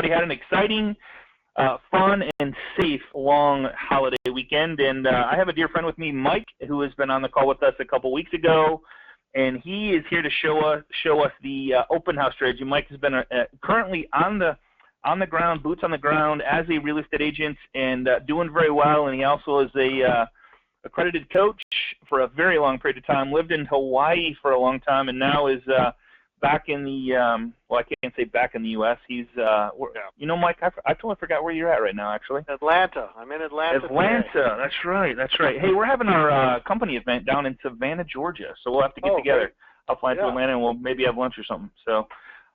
had an exciting, fun, and safe long holiday weekend. And I have a dear friend with me, Mike, who has been on the call with us a couple weeks ago, and he is here to show us the open house strategy. Mike has been currently on the ground, boots on the ground, as a real estate agent, and doing very well. And he also is a accredited coach for a very long period of time. Lived in Hawaii for a long time, and now is back in the well, I can't say back in the U.S. He's you know, Mike, I totally forgot where you're at right now. Actually, Atlanta. I'm in Atlanta. Atlanta. Today. That's right. That's right. Hey, we're having our company event down in Savannah, Georgia, so we'll have to get together. Great. I'll fly to Atlanta and we'll maybe have lunch or something. So,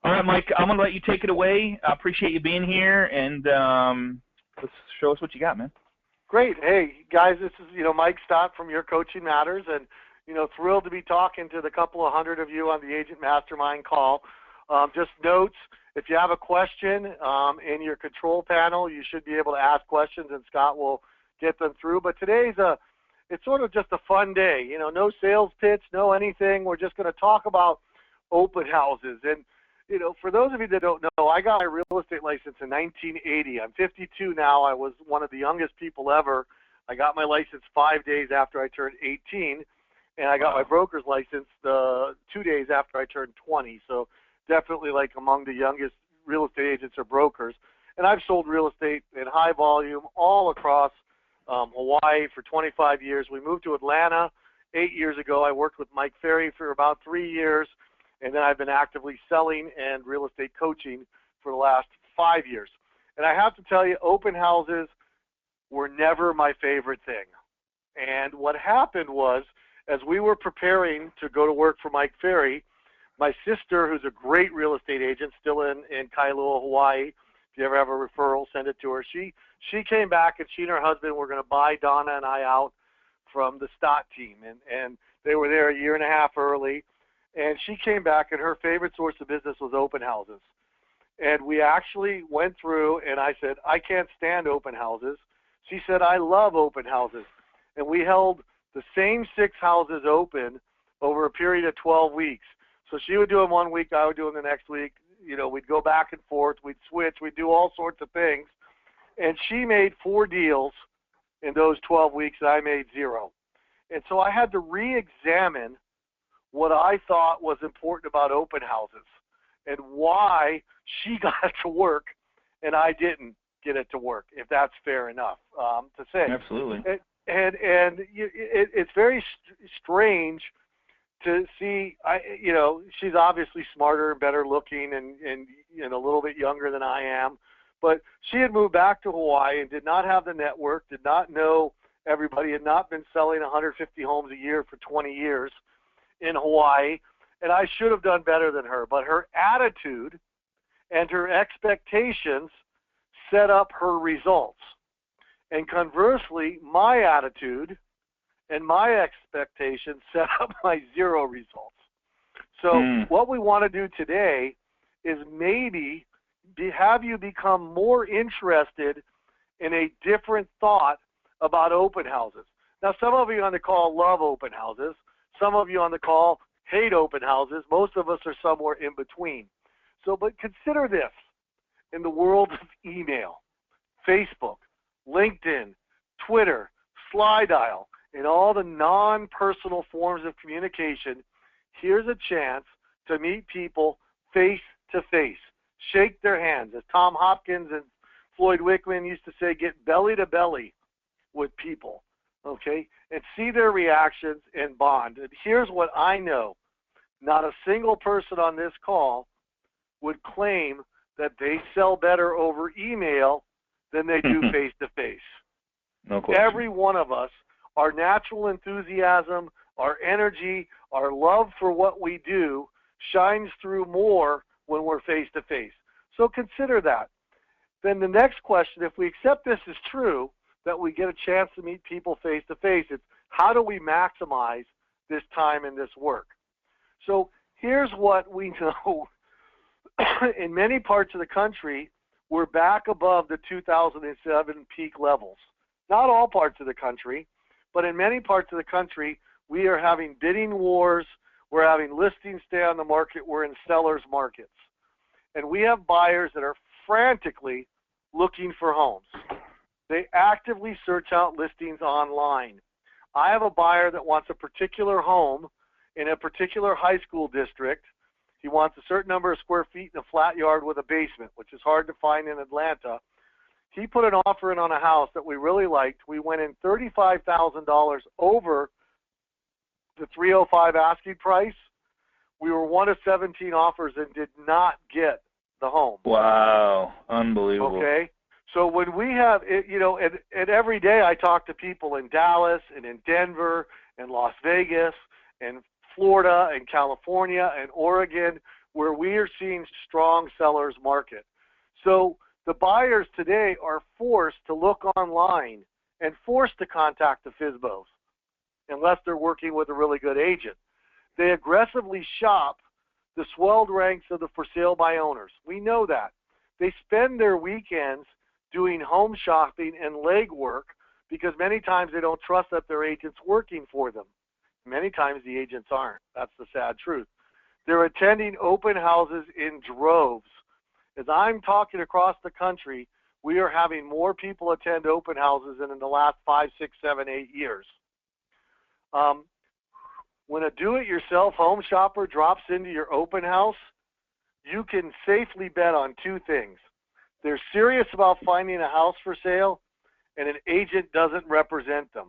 all right, Mike, I'm gonna let you take it away. I appreciate you being here, and let's show us what you got, man. Great. Hey, guys, this is, Mike Stott from Your Coaching Matters, and, thrilled to be talking to the couple of hundred of you on the Agent Mastermind call. Just notes, if you have a question in your control panel, you should be able to ask questions, and Scott will get them through. But today's it's sort of just a fun day. No sales pitch, no anything. We're just going to talk about open houses. And, for those of you that don't know, I got my real estate license in 1980. I'm 52 now. I was one of the youngest people ever. I got my license 5 days after I turned 18, and I got my broker's license 2 days after I turned 20. So definitely like among the youngest real estate agents or brokers. And I've sold real estate in high volume all across Hawaii for 25 years. We moved to Atlanta 8 years ago. I worked with Mike Ferry for about 3 years. And then I've been actively selling and real estate coaching for the last 5 years. And I have to tell you, open houses were never my favorite thing. And what happened was, as we were preparing to go to work for Mike Ferry, my sister, who's a great real estate agent, still in Kailua, Hawaii, if you ever have a referral, send it to her. She came back, and she and her husband were going to buy Donna and I out from the Stott team. And they were there a year and a half early. And she came back, and her favorite source of business was open houses. And we actually went through, and I said, I can't stand open houses. She said, I love open houses. And we held the same 6 houses open over a period of 12 weeks. So she would do them 1 week, I would do them the next week. We'd go back and forth, we'd switch, we'd do all sorts of things. And she made 4 deals in those 12 weeks, and I made 0. And so I had to re-examine what I thought was important about open houses and why she got it to work and I didn't get it to work, if that's fair enough to say. Absolutely. And it's very strange to see, she's obviously smarter and better looking and a little bit younger than I am, but she had moved back to Hawaii and did not have the network, did not know everybody, had not been selling 150 homes a year for 20 years in Hawaii, and I should have done better than her. But her attitude and her expectations set up her results. And conversely, my attitude and my expectations set up my 0 results. So what we want to do today is maybe have you become more interested in a different thought about open houses. Now, some of you on the call love open houses. Some of you on the call hate open houses. Most of us are somewhere in between. So, but consider this. In the world of email, Facebook, LinkedIn, Twitter, SlideDial, and all the non-personal forms of communication, here's a chance to meet people face to face. Shake their hands. As Tom Hopkins and Floyd Wickman used to say, get belly to belly with people. Okay, and see their reactions and bond. And here's what I know. Not a single person on this call would claim that they sell better over email than they do face-to-face. No question. Every one of us, our natural enthusiasm, our energy, our love for what we do shines through more when we're face-to-face. So consider that. Then the next question, if we accept this is true, that we get a chance to meet people face-to-face, it's how do we maximize this time and this work? So here's what we know. In many parts of the country, we're back above the 2007 peak levels. Not all parts of the country, but in many parts of the country, we are having bidding wars. We're having listings stay on the market. We're in sellers markets. And we have buyers that are frantically looking for homes. They actively search out listings online. I have a buyer that wants a particular home in a particular high school district. He wants a certain number of square feet in a flat yard with a basement, which is hard to find in Atlanta. He put an offer in on a house that we really liked. We went in $35,000 over the 305 asking price. We were one of 17 offers and did not get the home. Wow, unbelievable. Okay, so when we have, and every day I talk to people in Dallas and in Denver and Las Vegas and Florida and California and Oregon, where we are seeing strong sellers market. So the buyers today are forced to look online and forced to contact the FSBOs unless they're working with a really good agent. They aggressively shop the swelled ranks of the for sale by owners. We know that. They spend their weekends doing home shopping and legwork because many times they don't trust that their agent's working for them. Many times the agents aren't. That's the sad truth. They're attending open houses in droves. As I'm talking across the country, we are having more people attend open houses than in the last 5, 6, 7, 8 years. When a do-it-yourself home shopper drops into your open house, you can safely bet on two things. They're serious about finding a house for sale, and an agent doesn't represent them.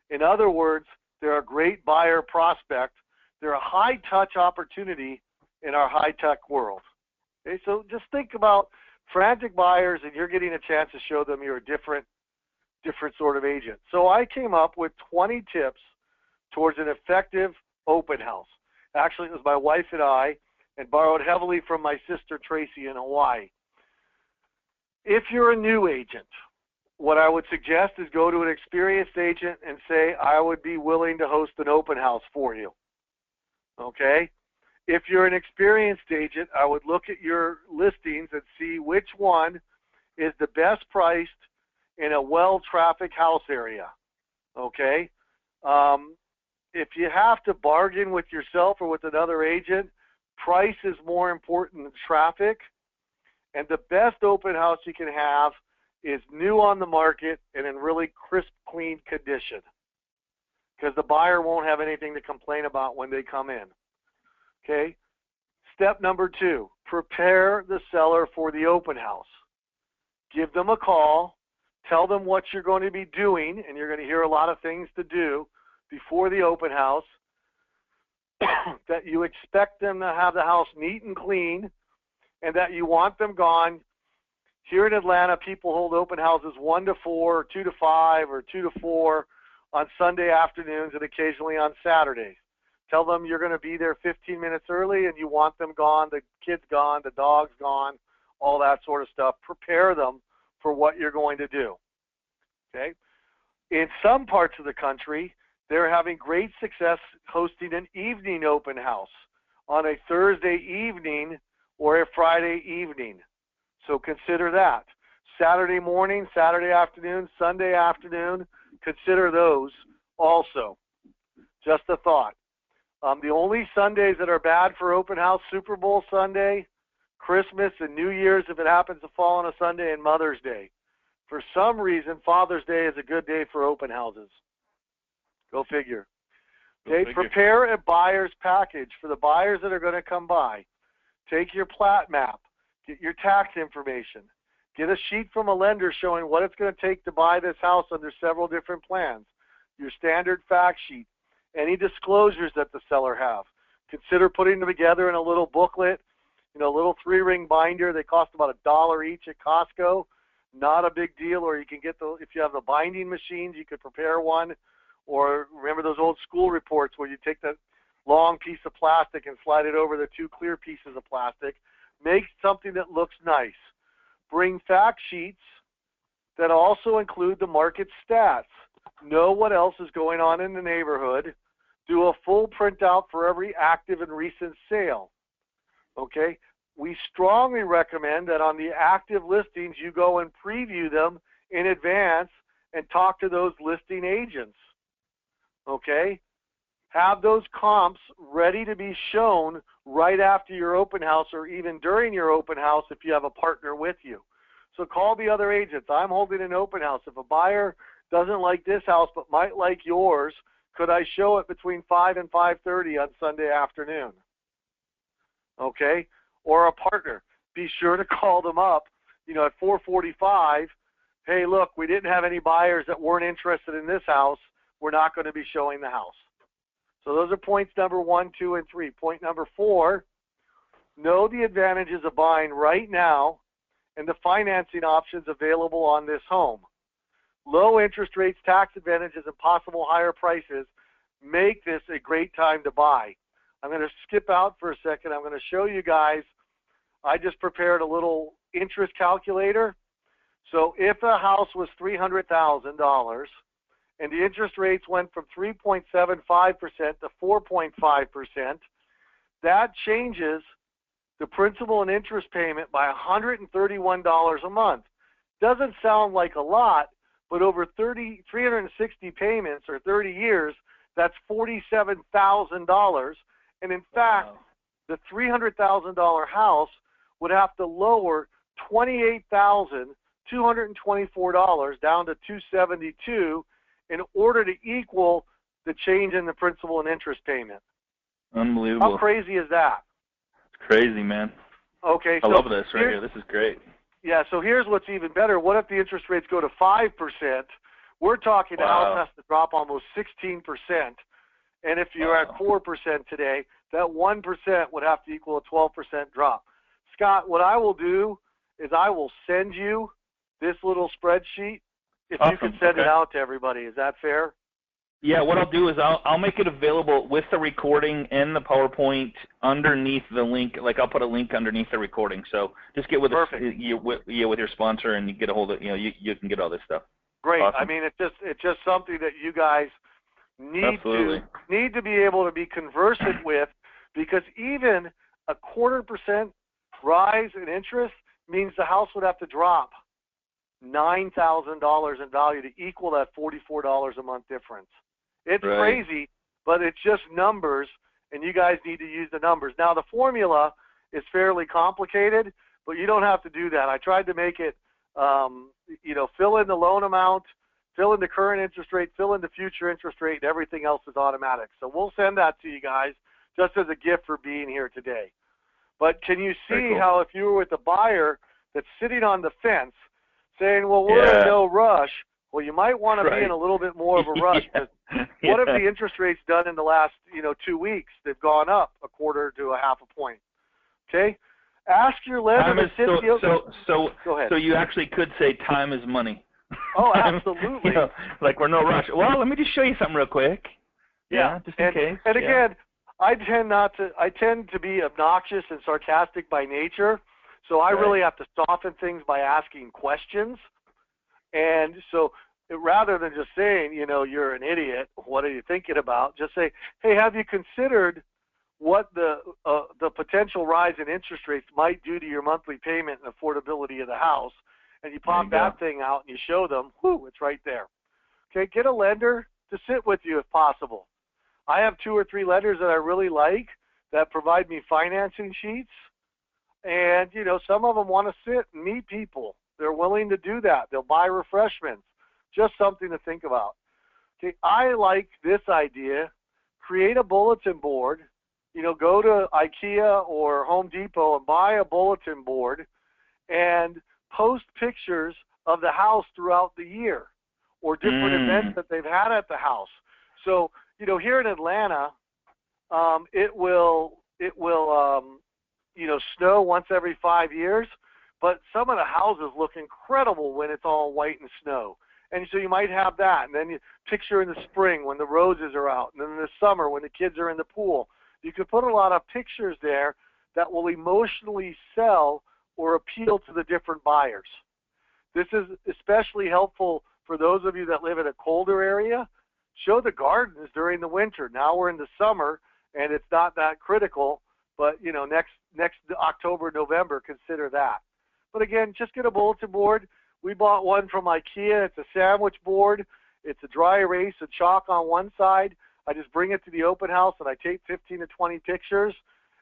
In other words, they're a great buyer prospect. They're a high-touch opportunity in our high-tech world. Okay, so just think about frantic buyers, and you're getting a chance to show them you're a different sort of agent. So I came up with 20 tips towards an effective open house. Actually, it was my wife and I, and borrowed heavily from my sister Tracy in Hawaii. If you're a new agent, what I would suggest is go to an experienced agent and say, I would be willing to host an open house for you. Okay? If you're an experienced agent, I would look at your listings and see which one is the best priced in a well-trafficked house area. Okay? If you have to bargain with yourself or with another agent, price is more important than traffic. And the best open house you can have is new on the market and in really crisp, clean condition, because the buyer won't have anything to complain about when they come in. Okay? Step number 2, prepare the seller for the open house. Give them a call. Tell them what you're going to be doing, and you're going to hear a lot of things to do before the open house, that you expect them to have the house neat and clean, and that you want them gone. Here in Atlanta, people hold open houses 1 to 4, or 2 to 5, or 2 to 4 on Sunday afternoons and occasionally on Saturdays. Tell them you're going to be there 15 minutes early and you want them gone, the kids gone, the dog's gone, all that sort of stuff. Prepare them for what you're going to do. Okay? In some parts of the country, they're having great success hosting an evening open house on a Thursday evening or a Friday evening. So consider that. Saturday morning, Saturday afternoon, Sunday afternoon, consider those also. Just a thought. The only Sundays that are bad for open house, Super Bowl Sunday, Christmas, and New Year's if it happens to fall on a Sunday, and Mother's Day. For some reason, Father's Day is a good day for open houses. Go figure. Okay, prepare a buyer's package for the buyers that are going to come by. Take your plat map. Get your tax information. Get a sheet from a lender showing what it's going to take to buy this house under several different plans. Your standard fact sheet. Any disclosures that the seller have. Consider putting them together in a little booklet, a little 3-ring binder. They cost about $1 each at Costco. Not a big deal. Or you can get if you have the binding machines, you could prepare one. Or remember those old school reports where you take that long piece of plastic and slide it over the 2 clear pieces of plastic. Make something that looks nice. Bring fact sheets that also include the market stats. Know what else is going on in the neighborhood. Do a full printout for every active and recent sale. Okay? We strongly recommend that on the active listings, you go and preview them in advance and talk to those listing agents. Okay? Have those comps ready to be shown right after your open house or even during your open house if you have a partner with you. So call the other agents. I'm holding an open house. If a buyer doesn't like this house but might like yours, could I show it between 5 and 5:30 on Sunday afternoon? Okay? Or a partner. Be sure to call them up, at 4:45. Hey, look, we didn't have any buyers that weren't interested in this house. We're not going to be showing the house. So those are points number 1, 2, and 3. Point number 4, know the advantages of buying right now and the financing options available on this home. Low interest rates, tax advantages, and possible higher prices make this a great time to buy. I'm going to skip out for a second. I'm going to show you guys. I just prepared a little interest calculator. So if a house was $300,000 and the interest rates went from 3.75% to 4.5%, that changes the principal and interest payment by $131 a month. Doesn't sound like a lot, but over 360 payments or 30 years, that's $47,000. And in fact, the $300,000 house would have to lower $28,224 down to $272 in order to equal the change in the principal and interest payment. Unbelievable. How crazy is that? It's crazy, man. Okay, I love this right here. This is great. Yeah, so here's what's even better. What if the interest rates go to 5%? We're talking the house has to drop almost 16%. And if you're at 4% today, that 1% would have to equal a 12% drop. Scott, what I will do is I will send you this little spreadsheet if you can send it out to everybody. Is that fair? Yeah, what I'll do is I'll make it available with the recording and the PowerPoint underneath the link. Like I'll put a link underneath the recording. So just get with with your sponsor and you get a hold of you can get all this stuff. Great. Awesome. I mean, it's just something that you guys need to be able to be conversant with, because even a 0.25% rise in interest means the house would have to drop $9,000 in value to equal that $44 a month difference. It's crazy, but it's just numbers, and you guys need to use the numbers. Now, the formula is fairly complicated, but you don't have to do that. I tried to make it, fill in the loan amount, fill in the current interest rate, fill in the future interest rate, and everything else is automatic. So we'll send that to you guys just as a gift for being here today. But can you see how if you were with a buyer that's sitting on the fence saying, well, we're in no rush, well, you might want to be in a little bit more of a rush. What have the interest rates done in the last, 2 weeks? They've gone up 1/4 to 1/2 point. Okay? Ask your lender so go ahead. So you actually could say time is money. Oh, absolutely. Like we're no rush. Well, let me just show you something real quick. Yeah, just in case. And again, I tend to be obnoxious and sarcastic by nature, so I really have to soften things by asking questions. And so rather than just saying, you're an idiot, what are you thinking about? Just say, hey, have you considered what the potential rise in interest rates might do to your monthly payment and affordability of the house? And you pop that thing out and you show them, whoo, it's right there. Okay, get a lender to sit with you if possible. I have 2 or 3 lenders that I really like that provide me financing sheets. And, some of them want to sit and meet people. They're willing to do that. They'll buy refreshments. Just something to think about. Okay, I like this idea. Create a bulletin board. Go to IKEA or Home Depot and buy a bulletin board and post pictures of the house throughout the year or different events that they've had at the house. So, here in Atlanta, it will snow once every 5 years, but some of the houses look incredible when it's all white and snow. And so you might have that, and then you picture in the spring when the roses are out, and then in the summer when the kids are in the pool. You can put a lot of pictures there that will emotionally sell or appeal to the different buyers. This is especially helpful for those of you that live in a colder area. Show the gardens during the winter. Now we're in the summer, and it's not that critical, but next October, November, consider that. But again, just get a bulletin board. We bought one from IKEA. It's a sandwich board. It's a dry erase, a chalk on one side. I just bring it to the open house, and I take 15 to 20 pictures.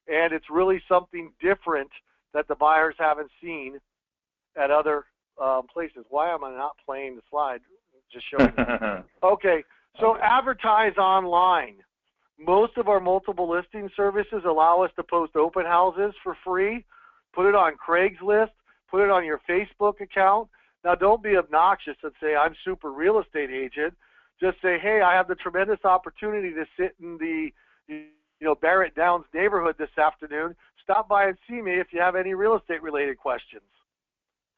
and it's really something different that the buyers haven't seen at other places. Why am I not playing the slide? Just showing me. Okay, so advertise online. Most of our multiple listing services allow us to post open houses for free. Put it on Craigslist. Put it on your Facebook account. Now, don't be obnoxious and say, I'm super real estate agent. Just say, hey, I have the tremendous opportunity to sit in the Barrett Downs neighborhood this afternoon. Stop by and see me if you have any real estate related questions.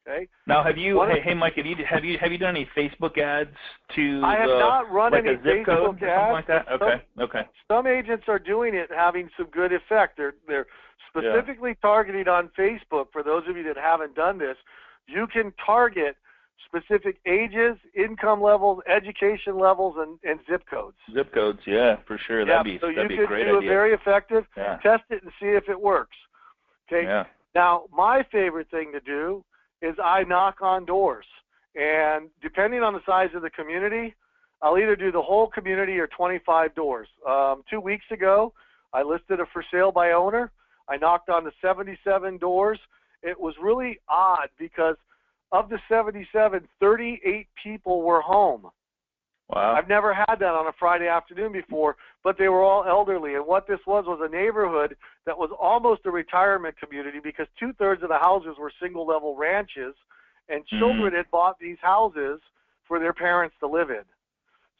Okay. Now, have you? Hey, Mike, have you done any Facebook ads to? I have not run like any a zip Facebook code, ads. something like that? Okay. Some agents are doing it, having some good effect. They're specifically targeting on Facebook. For those of you that haven't done this, you can target specific ages, income levels, education levels, and zip codes. Zip codes, yeah, for sure. Yeah, that'd be so a great idea. you could do it very effective. Yeah. Test it and see if it works. Okay. Yeah. Now, my favorite thing to do is I knock on doors. And depending on the size of the community, I'll either do the whole community or 25 doors. 2 weeks ago, I listed a for sale by owner. I knocked on the 77 doors. It was really odd because of the 77, 38 people were home. Wow. I've never had that on a Friday afternoon before, but they were all elderly. And what this was a neighborhood that was almost a retirement community because 2/3 of the houses were single-level ranches, and children had bought these houses for their parents to live in.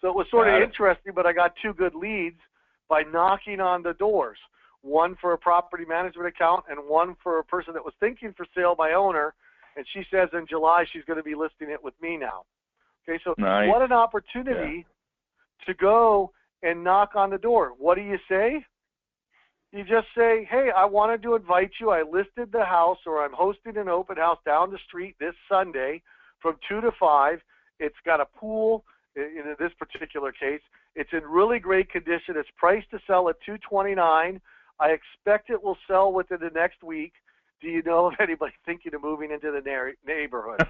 So it was sort of interesting, but I got 2 good leads by knocking on the doors, one for a property management account and one for a person that was thinking for sale by owner, and she says in July she's going to be listing it with me now. Okay, so nice. What an opportunity to go and knock on the door. What do you say? You just say, hey, I wanted to invite you. I listed the house, or I'm hosting an open house down the street this Sunday from 2 to 5. It's got a pool in this particular case. It's in really great condition. It's priced to sell at $229. I expect it will sell within the next week. Do you know of anybody thinking of moving into the neighborhood?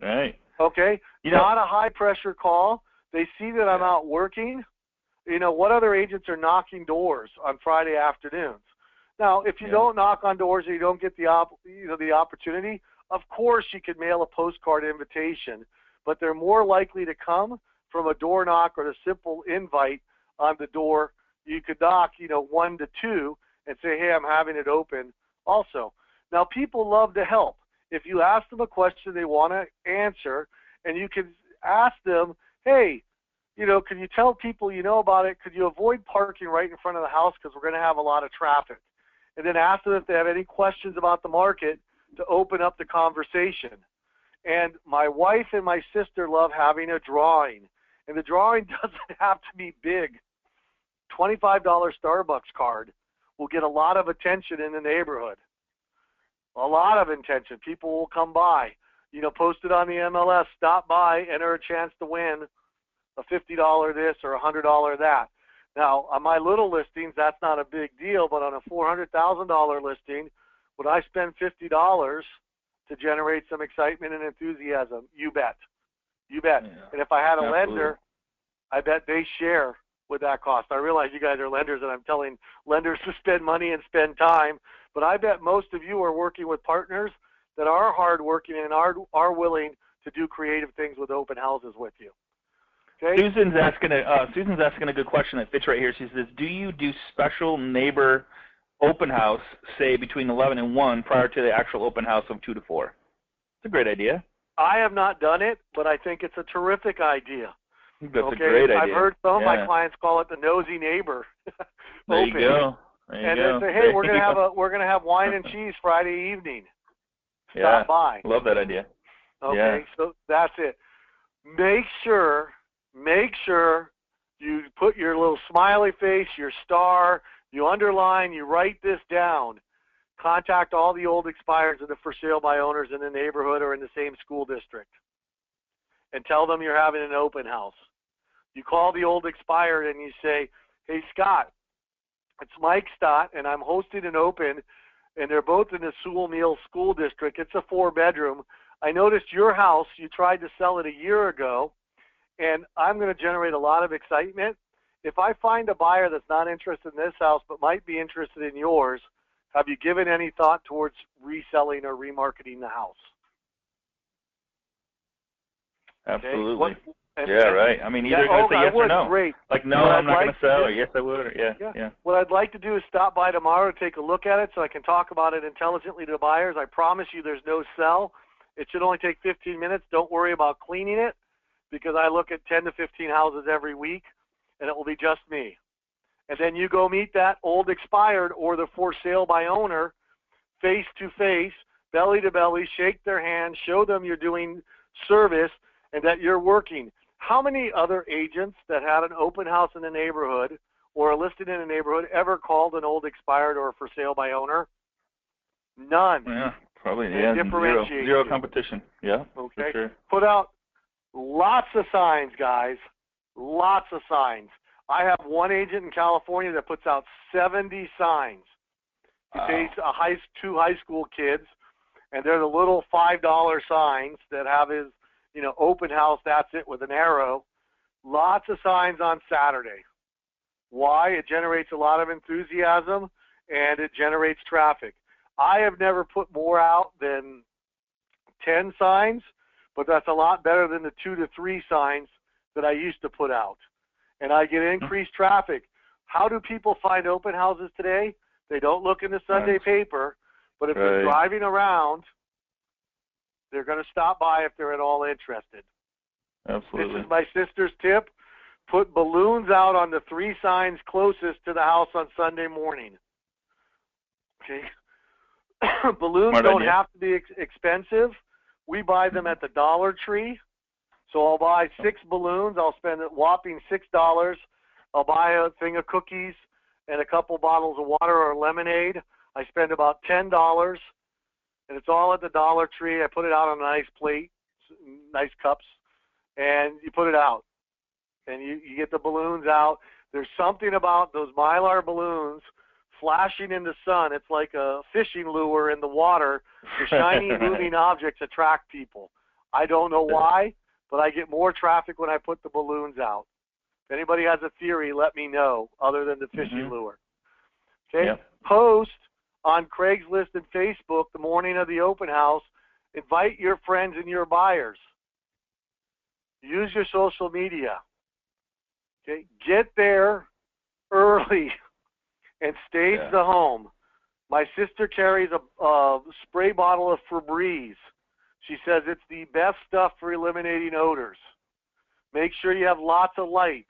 Right. Okay, not a high-pressure call. They see that I'm out working. You know, what other agents are knocking doors on Friday afternoons? Now, if you don't knock on doors or you don't get the opportunity, of course you could mail a postcard invitation, but they're more likely to come from a door knock or a simple invite on the door. You could knock, 1 to 2 and say, hey, I'm having it open also. Now, people love to help. If you ask them a question they want to answer, and you can ask them, hey, can you tell people you know about it? Could you avoid parking right in front of the house because we're going to have a lot of traffic? And then ask them if they have any questions about the market to open up the conversation. And my wife and my sister love having a drawing. And the drawing doesn't have to be big. $25 Starbucks card will get a lot of attention in the neighborhood. A lot of attention. People will come by. Post it on the MLS, stop by, enter a chance to win a $50 this or a $100 that. Now, on my little listings, that's not a big deal, but on a $400,000 listing, would I spend $50 to generate some excitement and enthusiasm? You bet. You bet. Yeah. And if I had a lender, I bet they share with that cost. I realize you guys are lenders, and I'm telling lenders to spend money and spend time, but I bet most of you are working with partners that are hardworking and are willing to do creative things with open houses with you. Okay? Susan's asking a good question that fits right here. She says, do you do special neighbor open house, say between 11 and 1, prior to the actual open house of 2 to 4? It's a great idea. I have not done it, but I think it's a terrific idea. That's a great idea. I've heard some of my clients call it the nosy neighbor. There you go. And they say, hey, we're gonna have wine and cheese Friday evening. Stop by. Love that idea. Okay, so that's it. Make sure you put your little smiley face, your star, you underline, you write this down. Contact all the old expireds and the for sale by owners in the neighborhood or in the same school district and tell them you're having an open house. You call the old expired and you say, hey, Scott, it's Mike Stott, and I'm hosting an open, and they're both in the Sewell Mills School District. It's a 4-bedroom. I noticed your house, you tried to sell it a year ago, and I'm going to generate a lot of excitement. If I find a buyer that's not interested in this house but might be interested in yours, Have you given any thought towards reselling or remarketing the house? Absolutely. Okay. Right. I mean, either you're going to say yes or no. Great. Like, no, I'm not going to sell, or yes, I would, or yeah. What I'd like to do is stop by tomorrow to take a look at it so I can talk about it intelligently to the buyers. I promise you there's no sell. It should only take 15 minutes. Don't worry about cleaning it, because I look at 10 to 15 houses every week, and it will be just me. And then you go meet that old expired or the for sale by owner face to face, belly to belly, shake their hand, show them you're doing service and that you're working. How many other agents that had an open house in the neighborhood or are listed in a neighborhood ever called an old expired or for sale by owner? None. Yeah, probably. Zero competition. Yeah, okay. For sure. Put out lots of signs, guys. Lots of signs. I have one agent in California that puts out 70 signs. He pays two high school kids, and they're the little $5 signs that have his, open house, that's it, with an arrow. Lots of signs on Saturday. Why? It generates a lot of enthusiasm, and it generates traffic. I have never put more out than 10 signs, but that's a lot better than the 2 to 3 signs that I used to put out. And I get increased traffic. How do people find open houses today? They don't look in the Sunday paper, but if they're driving around, they're going to stop by if they're at all interested. Absolutely. This is my sister's tip. Put balloons out on the 3 signs closest to the house on Sunday morning. Okay. Balloons don't have to be expensive. We buy them at the Dollar Tree. So I'll buy 6 balloons. I'll spend a whopping $6. I'll buy a thing of cookies and a couple bottles of water or lemonade. I spend about $10, and it's all at the Dollar Tree. I put it out on a nice plate, nice cups, and you put it out. And you get the balloons out. There's something about those Mylar balloons flashing in the sun. It's like a fishing lure in the water. The shiny moving objects attract people. I don't know why, but I get more traffic when I put the balloons out. If anybody has a theory, let me know, other than the fishing lure. Okay? Yep. Post on Craigslist and Facebook the morning of the open house. Invite your friends and your buyers. Use your social media. Okay? Get there early and stage the home. My sister carries a spray bottle of Febreze. She says it's the best stuff for eliminating odors. Make sure you have lots of lights.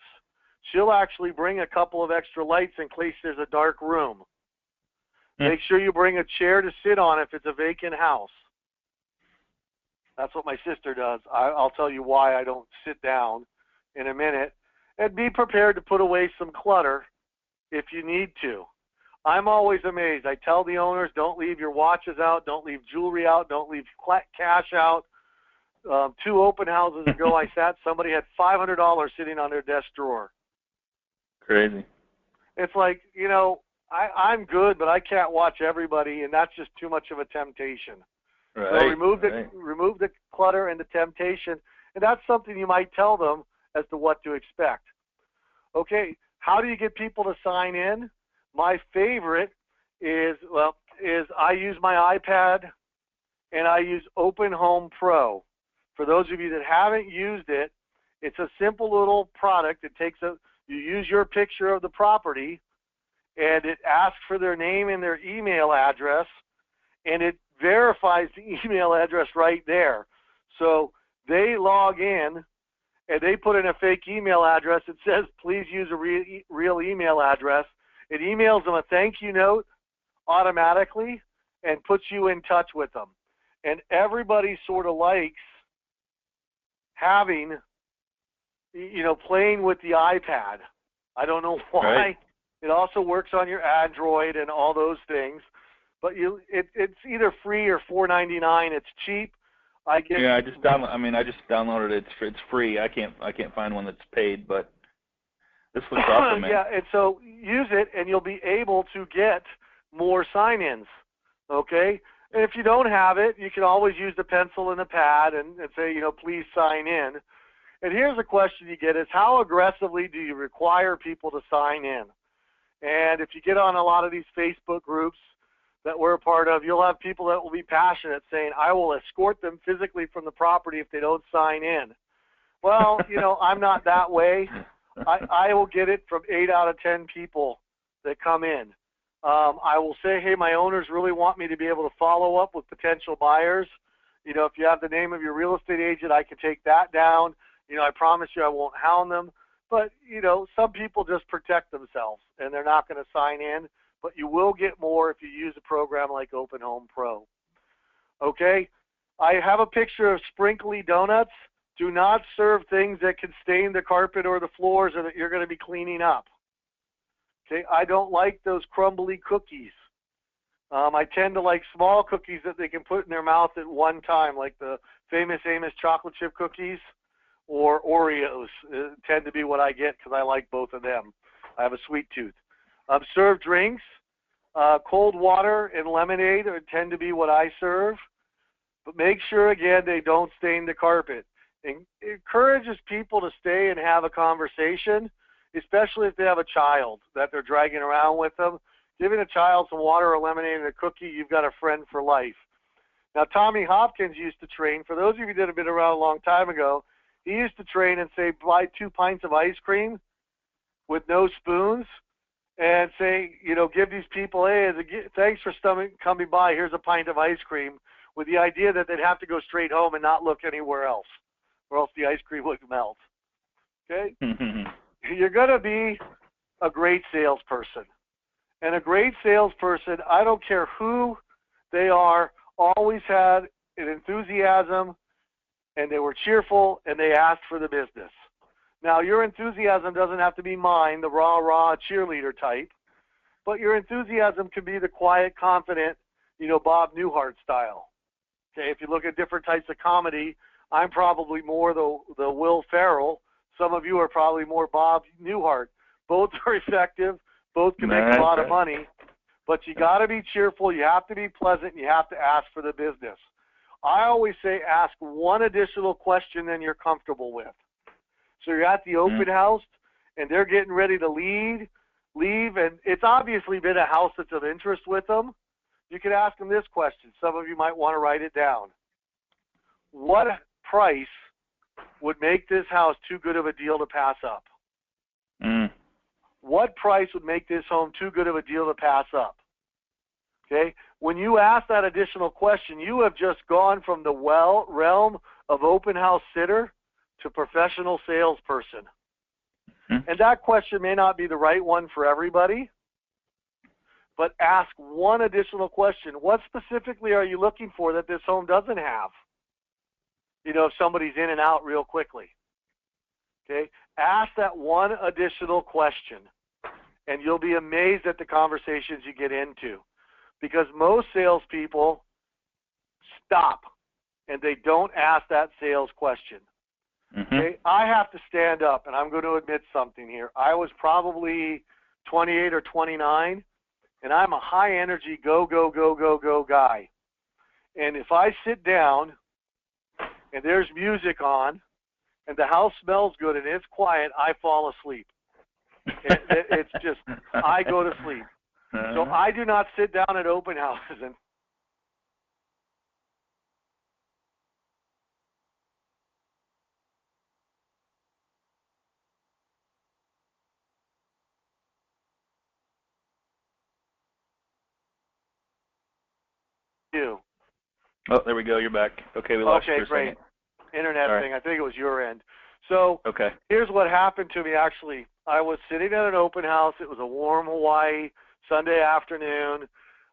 She'll actually bring a couple of extra lights in case there's a dark room. Make sure you bring a chair to sit on if it's a vacant house. That's what my sister does. I'll tell you why I don't sit down in a minute. And be prepared to put away some clutter if you need to. I'm always amazed. I tell the owners, don't leave your watches out, don't leave jewelry out, don't leave cash out. 2 open houses ago, I sat, somebody had $500 sitting on their desk drawer. Crazy. It's like, I'm good, but I can't watch everybody, and that's just too much of a temptation. Right. So remove the clutter and the temptation, and that's something you might tell them as to what to expect. Okay, how do you get people to sign in? My favorite is I use my iPad, and I use Open Home Pro. For those of you that haven't used it, it's a simple little product. You use your picture of the property, and it asks for their name and their email address, and it verifies the email address right there. So they log in, and they put in a fake email address. It says, please use a real email address. It emails them a thank you note automatically and puts you in touch with them. And everybody sort of likes having, playing with the iPad. I don't know why. Right. It also works on your Android and all those things. But it's either free or $4.99. It's cheap. I just downloaded it. It's free. I can't find one that's paid, but this looks awesome, man. Yeah, and so use it, and you'll be able to get more sign-ins. Okay. And if you don't have it, you can always use the pencil and the pad and say, please sign in. And here's a question you get is, how aggressively do you require people to sign in? And if you get on a lot of these Facebook groups, that we're a part of, you'll have people that will be passionate saying, I will escort them physically from the property if they don't sign in. Well, I'm not that way. I will get it from 8 out of 10 people that come in. I will say, hey, my owners really want me to be able to follow up with potential buyers. If you have the name of your real estate agent, I can take that down. I promise you I won't hound them. But, some people just protect themselves, and they're not going to sign in. But you will get more if you use a program like Open Home Pro. Okay? I have a picture of sprinkly donuts. Do not serve things that can stain the carpet or the floors or that you're going to be cleaning up. Okay? I don't like those crumbly cookies. I tend to like small cookies that they can put in their mouth at one time, like the famous Amos chocolate chip cookies or Oreos tend to be what I get because I like both of them. I have a sweet tooth. Serve drinks. Cold water and lemonade tend to be what I serve. But make sure, again, they don't stain the carpet. It encourages people to stay and have a conversation, especially if they have a child that they're dragging around with them. Giving a child some water or lemonade and a cookie, you've got a friend for life. Now, Tommy Hopkins used to train. For those of you that have been around a long time ago, he used to train and say, buy 2 pints of ice cream with no spoons and say, give these people, hey, thanks for coming by. Here's a pint of ice cream, with the idea that they'd have to go straight home and not look anywhere else, or else the ice cream would melt. Okay? You're going to be a great salesperson. And a great salesperson, I don't care who they are, always had an enthusiasm, and they were cheerful, and they asked for the business. Now, your enthusiasm doesn't have to be mine, the rah-rah cheerleader type, but your enthusiasm can be the quiet, confident, Bob Newhart style. Okay, if you look at different types of comedy, I'm probably more the Will Ferrell. Some of you are probably more Bob Newhart. Both are effective. Both can make a lot of money, but you got to be cheerful. You have to be pleasant. And you have to ask for the business. I always say ask one additional question than you're comfortable with. So you're at the open house, and they're getting ready to leave, and it's obviously been a house that's of interest with them. You can ask them this question. Some of you might want to write it down. What price would make this house too good of a deal to pass up? What price would make this home too good of a deal to pass up? Okay? When you ask that additional question, you have just gone from the realm of open house sitter to professional salesperson. And that question may not be the right one for everybody, but ask one additional question. What specifically are you looking for that this home doesn't have? If somebody's in and out real quickly. Okay? Ask that one additional question, and you'll be amazed at the conversations you get into. Because most salespeople stop, and they don't ask that sales question. Okay? I have to stand up, and I'm going to admit something here. I was probably 28 or 29, and I'm a high-energy go guy. And if I sit down, and there's music on, and the house smells good, and it's quiet, I fall asleep. It's just, I go to sleep. So I do not sit down at open houses and do. Oh, there we go. You're back. Okay, we lost you for a great. second. Internet thing. I think it was your end. So here's what happened to me, actually. I was sitting at an open house. It was a warm Hawaii Sunday afternoon.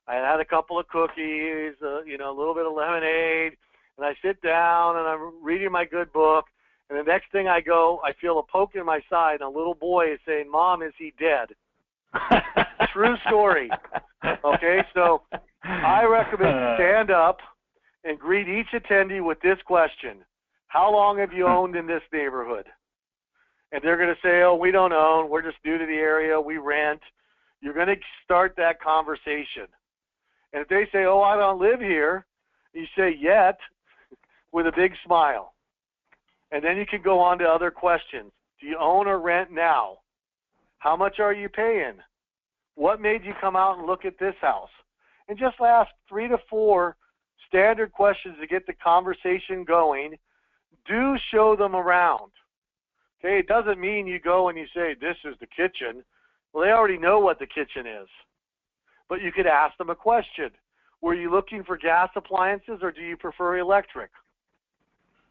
I had a couple of cookies, a little bit of lemonade, and I sit down and I'm reading my good book. And the next thing I feel a poke in my side, and a little boy is saying, "Mom, is he dead?" True story. Okay, so I recommend stand up and greet each attendee with this question. How long have you owned in this neighborhood? And they're going to say, oh, we don't own. We're just new to the area. We rent. You're going to start that conversation. And if they say, oh, I don't live here, you say, yet, with a big smile. And then you can go on to other questions. Do you own or rent now? How much are you paying? What made you come out and look at this house? and just ask 3 to 4 standard questions to get the conversation going. Do show them around. Okay, it doesn't mean you go and you say, this is the kitchen. Well, they already know what the kitchen is. But you could ask them a question. Were you looking for gas appliances or do you prefer electric?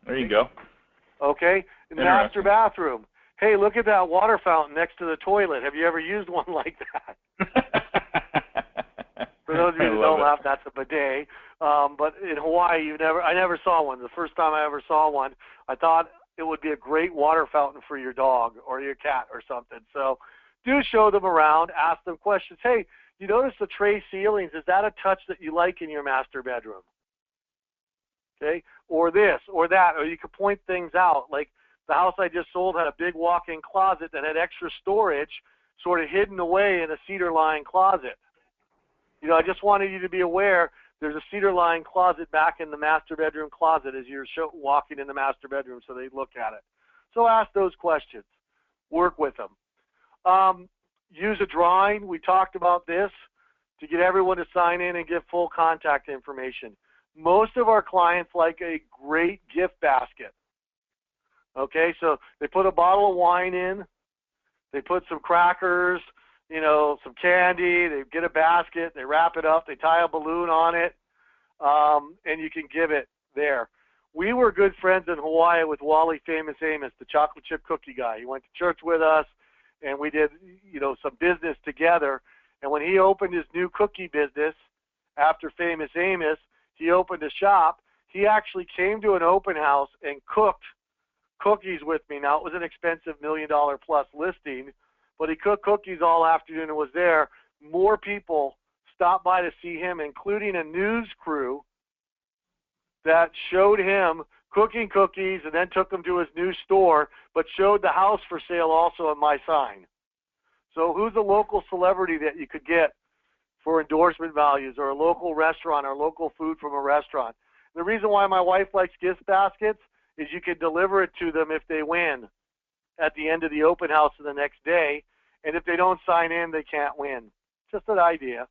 There you go. Okay, the master bathroom. Hey, look at that water fountain next to the toilet. Have you ever used one like that? For those of you who don't laugh, that's a bidet. But in Hawaii, I never saw one. The first time I ever saw one, I thought it would be a great water fountain for your dog or your cat or something. So do show them around, ask them questions. Hey, you notice the tray ceilings? Is that a touch that you like in your master bedroom? Okay, or this or that, or you could point things out. Like the house I just sold had a big walk-in closet that had extra storage sort of hidden away in a cedar-lined closet. You know, I just wanted you to be aware there's a cedar-lined closet back in the master bedroom closet as you're walking in the master bedroom, so they look at it. So ask those questions. Work with them. Use a drawing. We talked about this to get everyone to sign in and give full contact information. Most of our clients like a great gift basket. Okay, so they put a bottle of wine in, they put some crackers, you know, some candy, they get a basket, they wrap it up, they tie a balloon on it, and you can give it there. We were good friends in Hawaii with Wally Famous Amos, the chocolate chip cookie guy. He went to church with us, and we did, you know, some business together. And when he opened his new cookie business after Famous Amos, he opened a shop. He actually came to an open house and cooked cookies with me. Now, it was an expensive $1 million plus listing, but he cooked cookies all afternoon and was there. More people stopped by to see him, including a news crew that showed him cooking cookies and then took them to his new store, but showed the house for sale also on my sign. So who's a local celebrity that you could get for endorsement values, or a local restaurant or local food from a restaurant? The reason why my wife likes gift baskets is you can deliver it to them if they win at the end of the open house the next day, and if they don't sign in, they can't win. Just an idea.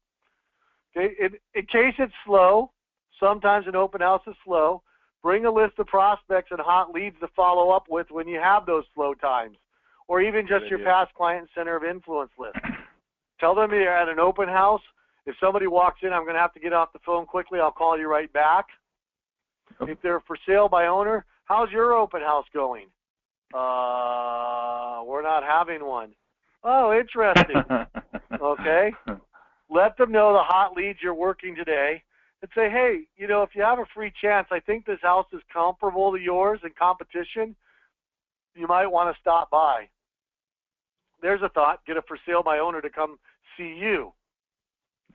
Okay, in case it's slow, sometimes an open house is slow, bring a list of prospects and hot leads to follow up with when you have those slow times, or even just your past client center of influence list. Tell them you're at an open house. If somebody walks in, I'm going to have to get off the phone quickly. I'll call you right back. If they're for sale by owner, how's your open house going? We're not having one. Oh, interesting. Okay. Let them know the hot leads you're working today and say, hey, you know, if you have a free chance, I think this house is comparable to yours in competition. You might want to stop by. There's a thought. Get a for sale by owner to come see you.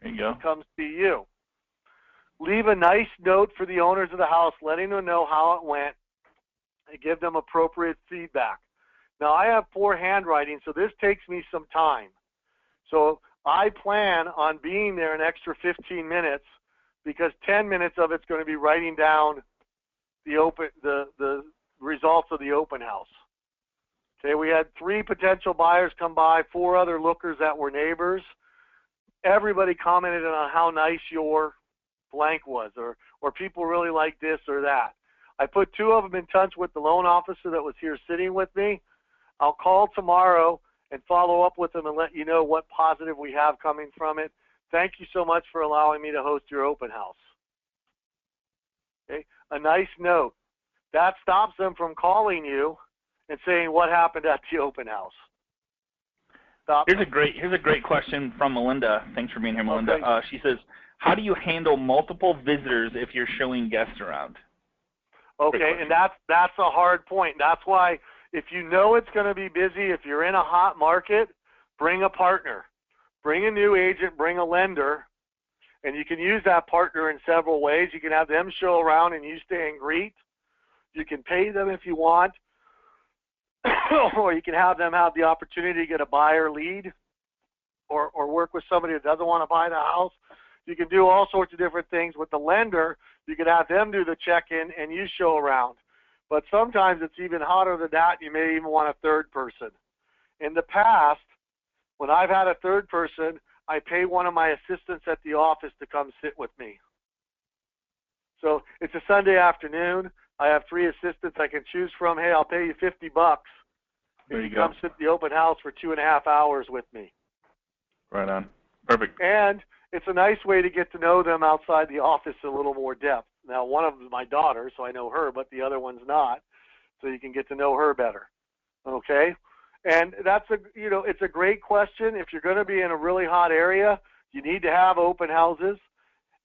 There you go. Come see you. Leave a nice note for the owners of the house, letting them know how it went, and give them appropriate feedback. Now, I have poor handwriting, so this takes me some time. So I plan on being there an extra 15 minutes, because 10 minutes of it's going to be writing down the results of the open house. Okay, we had 3 potential buyers come by, 4 other lookers that were neighbors. Everybody commented on how nice your blank was, or people really like this or that. I put 2 of them in touch with the loan officer that was here sitting with me. I'll call tomorrow and follow up with them and let you know what positive we have coming from it. Thank you so much for allowing me to host your open house. Okay, a nice note. That stops them from calling you and saying what happened at the open house. Here's a great question from Melinda. Thanks for being here, Melinda. Okay. She says, how do you handle multiple visitors if you're showing guests around? Okay, and that's a hard point. That's why if you know it's going to be busy, if you're in a hot market, bring a partner. Bring a new agent, bring a lender, and you can use that partner in several ways. You can have them show around and you stay and greet. You can pay them if you want, or you can have them have the opportunity to get a buyer lead, or work with somebody that doesn't want to buy the house. You can do all sorts of different things. With the lender, you can have them do the check-in and you show around. But sometimes it's even hotter than that. You may even want a third person. In the past, when I've had a third person, I pay one of my assistants at the office to come sit with me. So it's a Sunday afternoon. I have 3 assistants I can choose from. Hey, I'll pay you $50 if you come sit the open house for 2.5 hours with me. Right on. Perfect. And it's a nice way to get to know them outside the office in a little more depth. Now, one of them is my daughter, so I know her, but the other one's not, so you can get to know her better. Okay? And that's it's a great question. If you're going to be in a really hot area, you need to have open houses,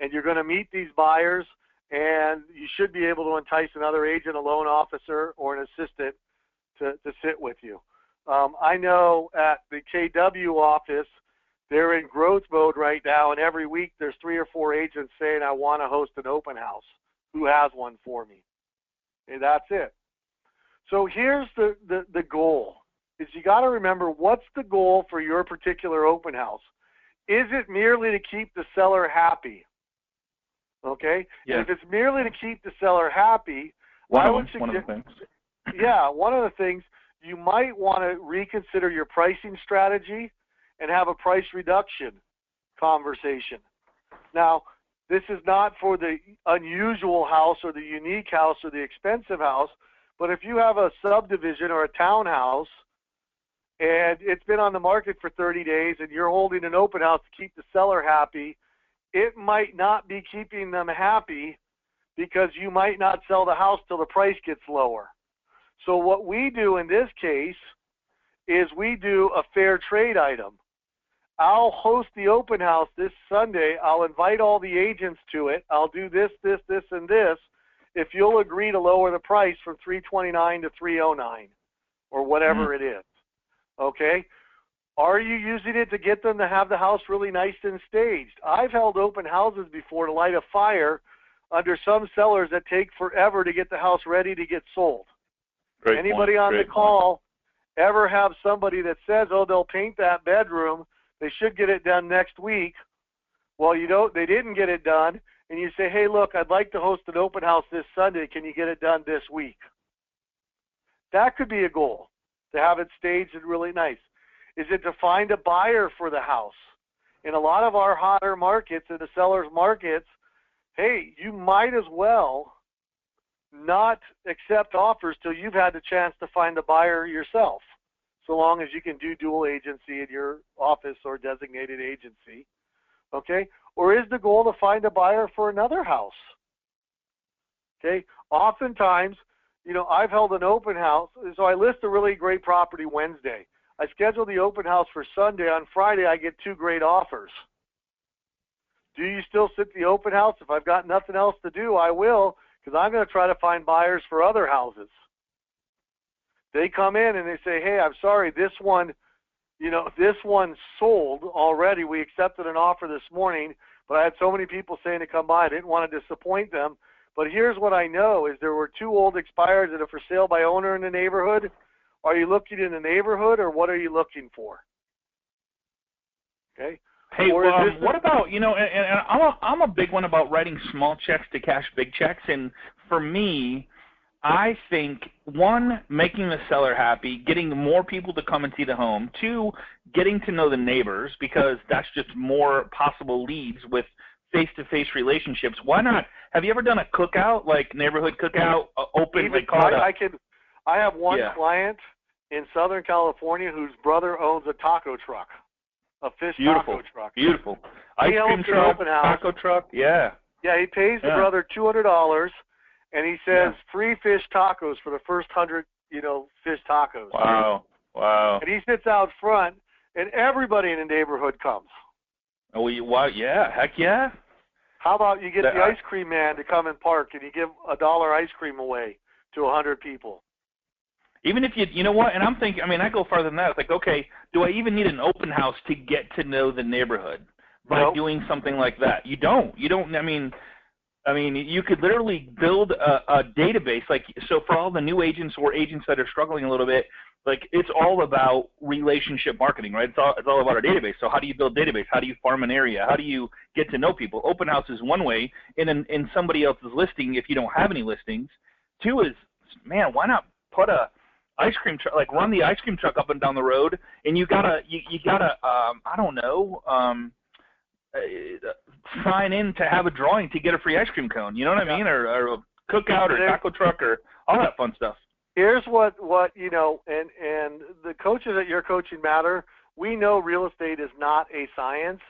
and you're going to meet these buyers, and you should be able to entice another agent, a loan officer, or an assistant to sit with you. I know at the KW office, they're in growth mode right now, and every week there's 3 or 4 agents saying, I want to host an open house. Who has one for me? And that's it. So here's the goal, is you got to remember, what's the goal for your particular open house? Is it merely to keep the seller happy? Okay? Yeah. And if it's merely to keep the seller happy, one of the things. Yeah, one of the things, you might want to reconsider your pricing strategy and have a price reduction conversation. Now, this is not for the unusual house or the unique house or the expensive house, but if you have a subdivision or a townhouse and it's been on the market for 30 days and you're holding an open house to keep the seller happy, it might not be keeping them happy because you might not sell the house till the price gets lower. So what we do in this case is we do a fair trade item. I'll host the open house this Sunday. I'll invite all the agents to it. I'll do this, this, this, and this if you'll agree to lower the price from $329 to $309 or whatever it is. Okay? Are you using it to get them to have the house really nice and staged? I've held open houses before to light a fire under some sellers that take forever to get the house ready to get sold. Great Anybody point. on the call ever have somebody that says, oh, they'll paint that bedroom, they should get it done next week? Well, they didn't get it done, and you say, hey, look, I'd like to host an open house this Sunday. Can you get it done this week? That could be a goal, to have it staged and really nice. Is it to find a buyer for the house? In a lot of our hotter markets, in the seller's markets, hey, you might as well not accept offers till you've had the chance to find a buyer yourself, so long as you can do dual agency in your office or designated agency. Okay? Or is the goal to find a buyer for another house? Okay? Oftentimes, I've held an open house, so I list a really great property Wednesday. I schedule the open house for Sunday. On Friday, I get 2 great offers. Do you still sit the open house? If I've got nothing else to do, I will, because I'm going to try to find buyers for other houses. They come in and they say, hey, I'm sorry, this one sold already. We accepted an offer this morning, but I had so many people saying to come by, I didn't want to disappoint them. But here's what I know is there were 2 old expires that are for sale by owner in the neighborhood. Are you looking in the neighborhood, or what are you looking for? Okay. Hey, what about, and I'm a big one about writing small checks to cash big checks. And for me, I think, 1, making the seller happy, getting more people to come and see the home. 2, getting to know the neighbors, because that's just more possible leads with face-to-face relationships. Why not? Have you ever done a cookout, like neighborhood cookout, open? I have one client in Southern California whose brother owns a taco truck, a fish taco truck. Beautiful. Ice cream truck, taco truck, yeah. Yeah, he pays the brother $200, and he says free fish tacos for the first 100, fish tacos. Wow, wow. And he sits out front, and everybody in the neighborhood comes. Oh, wow, yeah, heck yeah. How about you get the ice cream man to come and park, and you give $1 ice cream away to 100 people? Even if you know what, and I'm thinking, I go farther than that. It's like, okay, do I even need an open house to get to know the neighborhood by doing something like that? You don't. I mean, you could literally build a database. So for all the new agents or agents that are struggling a little bit, it's all about relationship marketing, right? It's all about our database. So how do you build database? How do you farm an area? How do you get to know people? Open house is one way, and in somebody else's listing if you don't have any listings. 2 is, man, why not put a ice cream truck, like run the ice cream truck up and down the road, and you gotta I don't know, sign in to have a drawing to get a free ice cream cone. You know what I mean? Or a cookout or taco truck or all that fun stuff. Here's what you know, and the coaches at Your Coaching Matter, we know real estate is not a science;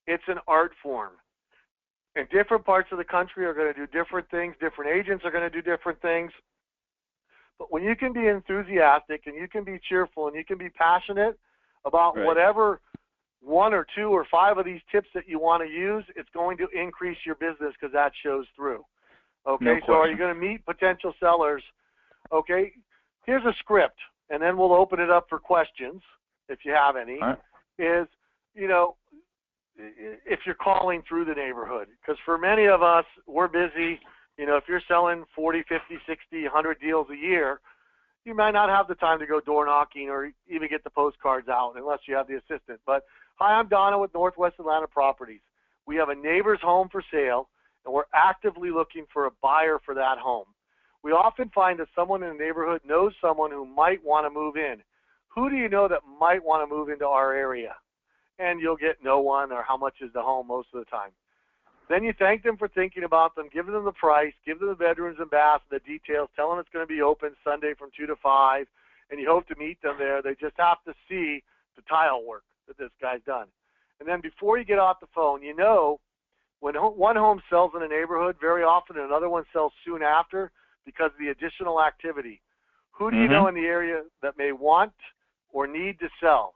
it's an art form. And different parts of the country are going to do different things. Different agents are going to do different things. But when you can be enthusiastic and you can be cheerful and you can be passionate about whatever one or two or five of these tips that you want to use, it's going to increase your business because that shows through. Okay, so are you going to meet potential sellers? Okay, here's a script, and then we'll open it up for questions if you have any. Is, you know, if you're calling through the neighborhood, because for many of us, we're busy. You know, if you're selling 40, 50, 60, 100 deals a year, you might not have the time to go door knocking or even get the postcards out unless you have the assistant. But hi, I'm Donna with Northwest Atlanta Properties. We have a neighbor's home for sale, and we're actively looking for a buyer for that home. We often find that someone in the neighborhood knows someone who might want to move in. Who do you know that might want to move into our area? And you'll get no one or how much is the home most of the time. Then you thank them for thinking about them, give them the price, give them the bedrooms and baths and the details, tell them it's going to be open Sunday from 2 to 5, and you hope to meet them there. They just have to see the tile work that this guy's done. And then before you get off the phone, you know when one home sells in a neighborhood, very often another one sells soon after because of the additional activity. Who do you know in the area that may want or need to sell?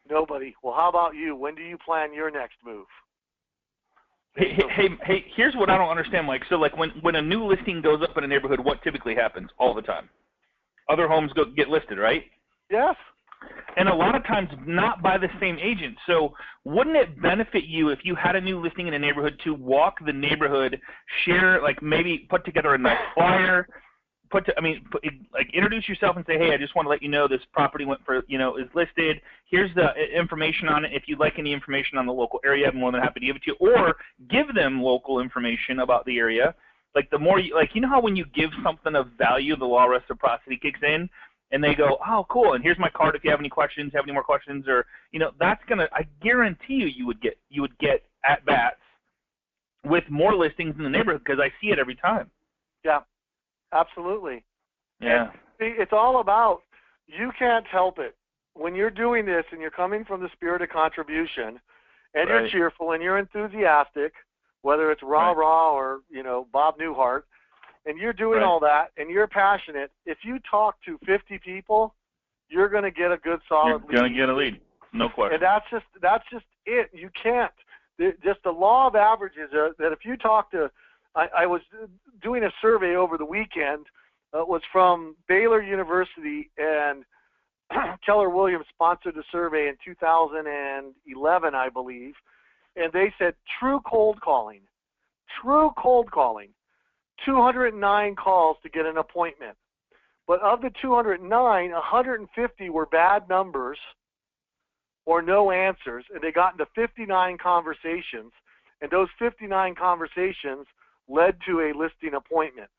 Nobody. Well, how about you? When do you plan your next move? Hey, here's what I don't understand, Mike. So, like, when a new listing goes up in a neighborhood, what typically happens all the time? Other homes get listed, right? Yes. And a lot of times not by the same agent. So wouldn't it benefit you if you had a new listing in a neighborhood to walk the neighborhood, share, like maybe put together a nice flyer, introduce yourself and say, hey, I just want to let you know this property is listed. Here's the information on it. If you'd like any information on the local area, I'm more than happy to give it to you. Or give them local information about the area. Like the more you know how when you give something of value, the law of reciprocity kicks in, and they go, oh, cool, and here's my card if you have any more questions, or that's gonna. I guarantee you would get at bats with more listings in the neighborhood because I see it every time. Yeah. Absolutely. Yeah. And it's all about, you can't help it. When you're doing this and you're coming from the spirit of contribution and you're cheerful and you're enthusiastic, whether it's rah-rah or, Bob Newhart, and you're doing all that and you're passionate, if you talk to 50 people, you're going to get a good solid lead. You're going to get a lead. No question. And that's just it. You can't. Just the law of averages that if you talk to, I was doing a survey over the weekend. It was from Baylor University, and Keller Williams sponsored the survey in 2011, I believe. And they said true cold calling, 209 calls to get an appointment. But of the 209, 150 were bad numbers or no answers, and they got into 59 conversations. And those 59 conversations led to a listing appointment.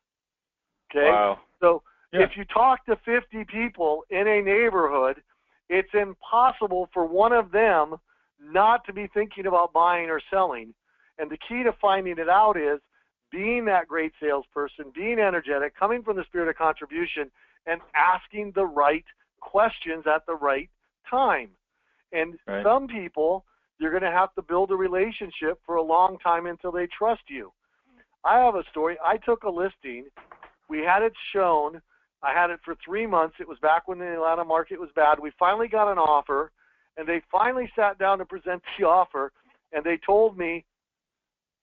Okay? Wow. So if you talk to 50 people in a neighborhood, it's impossible for one of them not to be thinking about buying or selling. And the key to finding it out is being that great salesperson, being energetic, coming from the spirit of contribution, and asking the right questions at the right time. And some people, you're going to have to build a relationship for a long time until they trust you. I have a story. I took a listing. We had it shown. I had it for 3 months. It was back when the Atlanta market was bad. We finally got an offer, and they finally sat down to present the offer, and they told me,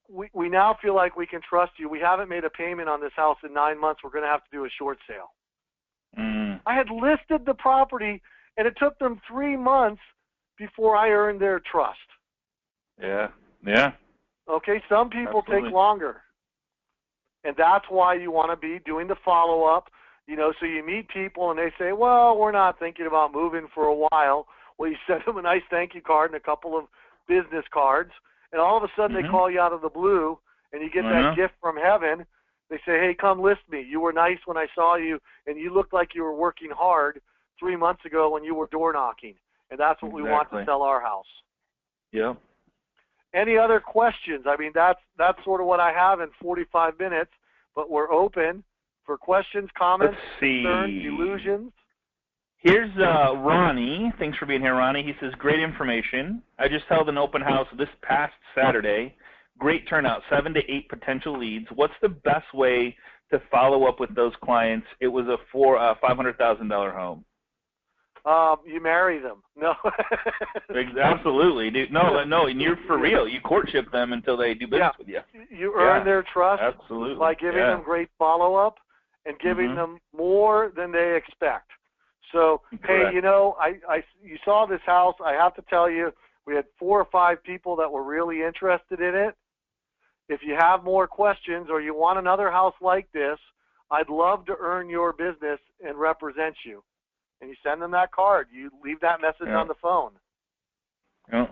we now feel like we can trust you. We haven't made a payment on this house in 9 months. We're going to have to do a short sale. I had listed the property, and it took them 3 months before I earned their trust. Yeah. Okay, some people Absolutely. take longer. And that's why you want to be doing the follow-up, so you meet people and they say, well, we're not thinking about moving for a while. Well, you send them a nice thank you card and a couple of business cards, and all of a sudden they call you out of the blue and you get that gift from heaven They say, hey, come list me. You were nice when I saw you, and you looked like you were working hard 3 months ago when you were door knocking. And that's what we want to sell our house. Yeah. Any other questions? I mean, that's sort of what I have in 45 minutes, but we're open for questions, comments, concerns, illusions. Here's Ronnie. Thanks for being here, Ronnie. He says, great information. I just held an open house this past Saturday. Great turnout, 7 to 8 potential leads. What's the best way to follow up with those clients? It was a $500,000 home. You marry them. No. Absolutely, dude. No, and you're for real. You courtship them until they do business with you. You earn their trust by giving them great follow-up and giving them more than they expect. So, hey, you know, you saw this house. I have to tell you, we had 4 or 5 people that were really interested in it. If you have more questions or you want another house like this, I'd love to earn your business and represent you. And you send them that card. You leave that message on the phone. Yeah.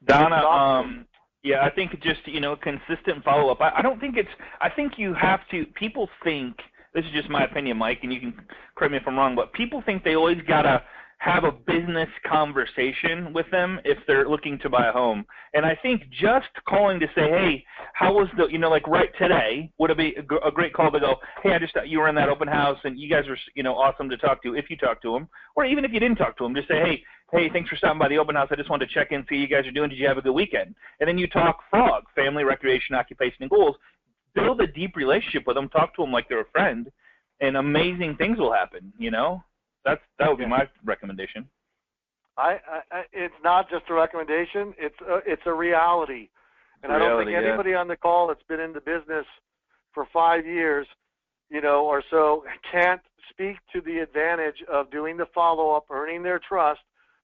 Donna, I think just, you know, consistent follow-up. I don't think I think you have to, people think, this is just my opinion, Mike, and you can correct me if I'm wrong, but people think they always got to have a business conversation with them if they're looking to buy a home. And I think just calling to say, hey, how was the, you know, like right today would be a great call to go, hey, I just thought you were in that open house and you guys were, you know, awesome to talk to if you talk to them. Or even if you didn't talk to them, just say, hey, thanks for stopping by the open house. I just wanted to check in, see how you guys are doing. Did you have a good weekend? And then you talk frog, family, recreation, occupation, and goals. Build a deep relationship with them. Talk to them like they're a friend, and amazing things will happen, you know? That would be my recommendation. It's not just a recommendation. It's a reality. And I don't think anybody on the call that's been in the business for 5 years, you know, or so can't speak to the advantage of doing the follow-up, earning their trust,